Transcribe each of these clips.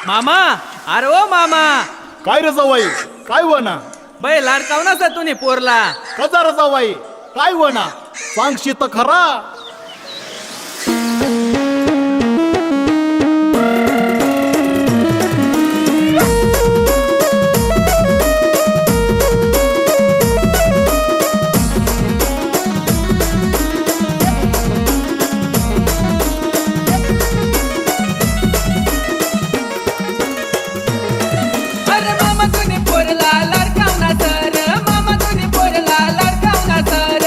मामा, अरे ओ मामा, काय रे जावाई, काय वना बै लाडकावना तुम्ही पोरला. कसा रे जावाई, काय वना सांगशी तर खरा. अरे मामा तुम्ही पोरला लाडकावना सर, मामा तुम्ही पोरला लाडकावना सर.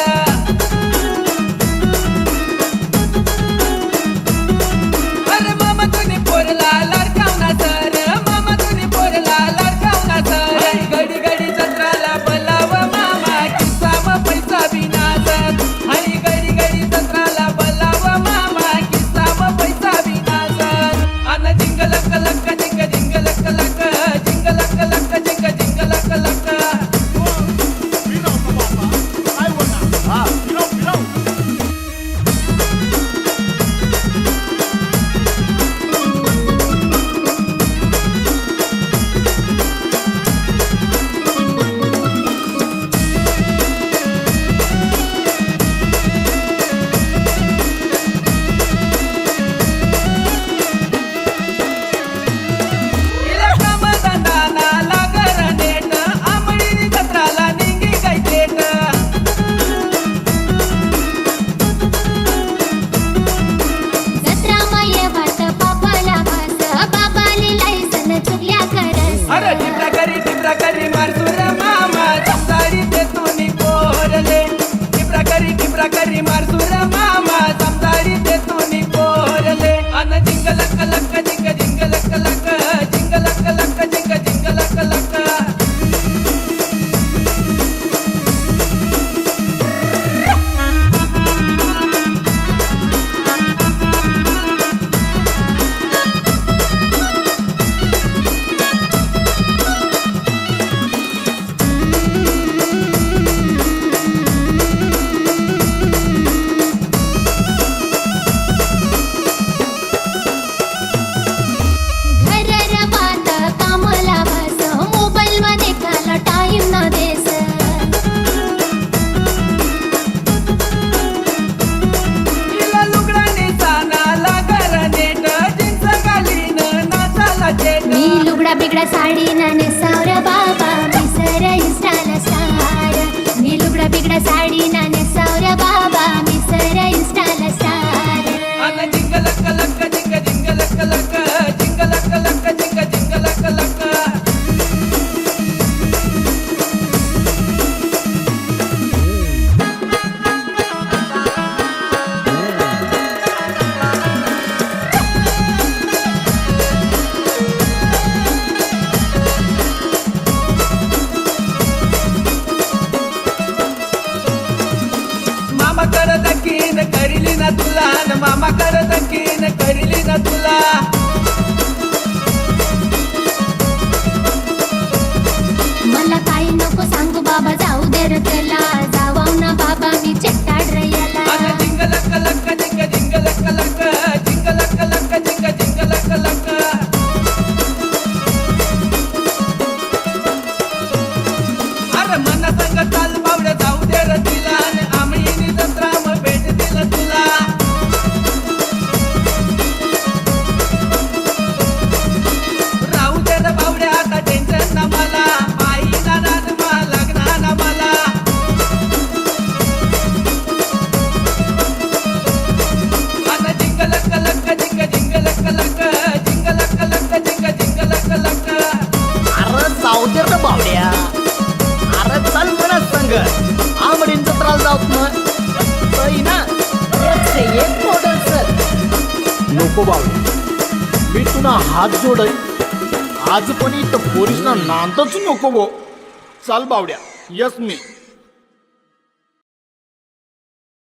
अरे मामा तुम्ही पोरला लाडकावना सर, मामा तुम्ही पोरला लाडकावना सर. घडी घडी जत्राला बोलाव मामा, किस्सा व पैसा बिनासर. आणि घडी घडी जत्राला बोलाव मामा, किस्सा व पैसा बिनासर. अन जिंग लक लक जिंग जिंग लक लक, जिंग लक लक जिंग जिंग लक लक. काय वना हा फिरव फिरव. तिला कामधंदाना लागर नेट, आंबळीनी जत्राला निंगी काय थेट. जत्रा माये भात बाबाला भास, बाबाले लायसन चुकल्या करस. अरे टिपरा करी मारसुर मामा, समजारी ते तुम्ही पोरले. टिपरा करी मारसुर मामा, समजारी ते तुम्ही पोरले. अन जिंग लक लक जिंग जिंग लक लक, जिंग लक लक जिंग जिंग लक लक. घरर बात कामला भास, मोबाईल मध्ये काला टाइम न देस. तिला लुगडाने साना लागर नेट, जीन्स घालीन नाचाला चेट. मी लुगडा बिगडा साडी ना नेसावर बाबा, मी सर इंस्टाला स्टार. मी लुगडा बिगडा साडी ना नेसावर बाबा, मी सर इंस्टाला स्टार. अन जिंग लक लक जिंग जिंग लक लक, जिंग लक लक जिंग जिंग लक लक. मामा करत कीन करिली ना तुला, न मामा करत कीन करिली ना तुला. मला काही नको सांगू बाबा, जाऊ दे रे त्याला. जावाव ना बाबा मी चट्टाड रे याला. अन जिंग लक लक जिंग जिंग लक लक, जिंग लक लक जिंग जिंग लक लक. अरे मन संग चाल बावड्या, जाऊ दे रे तिला, आणि आमळीनी जत्रा मग भेट दिलं तुला. राहू दे रे बावड्या, आता टेन्शन ना मला, आई ना नाद मा लग्ना ना मला. अन जिंग लक लक जिंग जिंग लक लक, जिंग लक लक जिंग जिंग लक लक. अरे जाऊ दे रे बावड्या, अरे चल म्हणा संग आमडीन जत्राला जाऊत मग तई ना एक से एक मॉडेल सर. नको बावड्या, मी तुला हात जोडय, आज पण इथं पोरीसना नांदच नको गो. चाल बावड्या, यस मी